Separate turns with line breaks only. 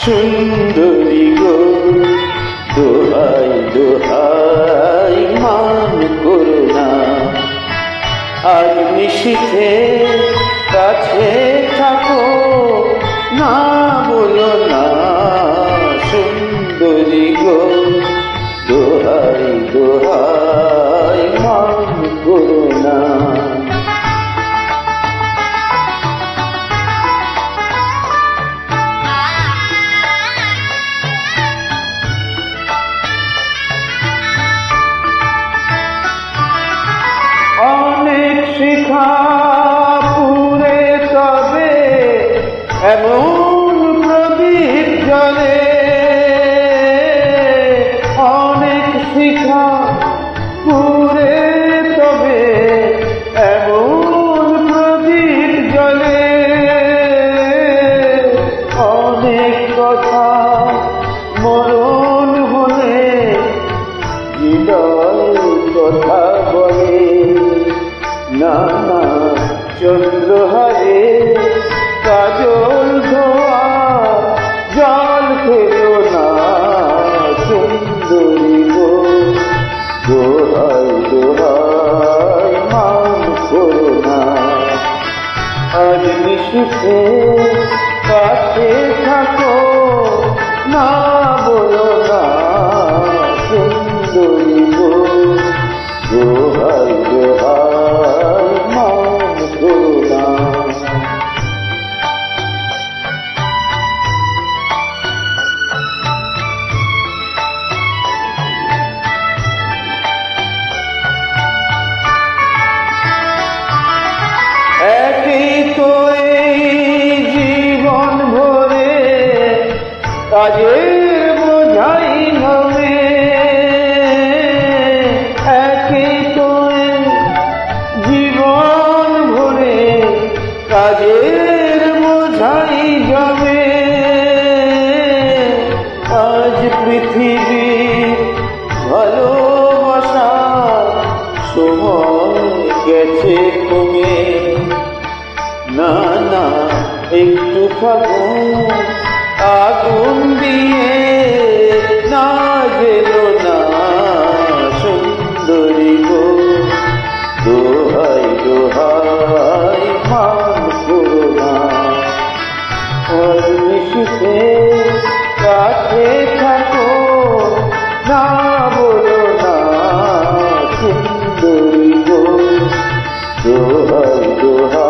সুন্দরী গো দোহাই দোহাই মান করো না, আজ নিশীথে কাছে থাকো, না বলো না সুন্দরী গো দোহাই দোহাই মান করো না। অনেক শিখা পুরে তবে এমন প্রদীপ জ্বলে, অনেক শিখা পুরে তবে এমন প্রদীপ জ্বলে, অনেক কথা মরণ হলে হৃদয় কথা বলে, না না চন্দ্রহারে কাজল ধোয়া জল খেলো না সুন্দরী গো দোহাই দোহাই মান করো না, আজ নিশীথে কাছে থাকো, না বলো না সুন্দরী গো দোহাই দোহাই মান করো না। একই তো এই জীবন ভরে কাজের বোঝাই নামে, একই তো এই জীবন ভরে কাজের বোঝাই জমে, আজ পৃথিবী ভালোবাসা সময় গেছে কমে, না না একটু থাকো আগুন দিয়ে না গেলো না সুন্দরী গো দোহাই দোহাই মান করো না, আজ নিশীথে কাছে থাকো, না বলো না সুন্দরী গো দোহাই দোহাই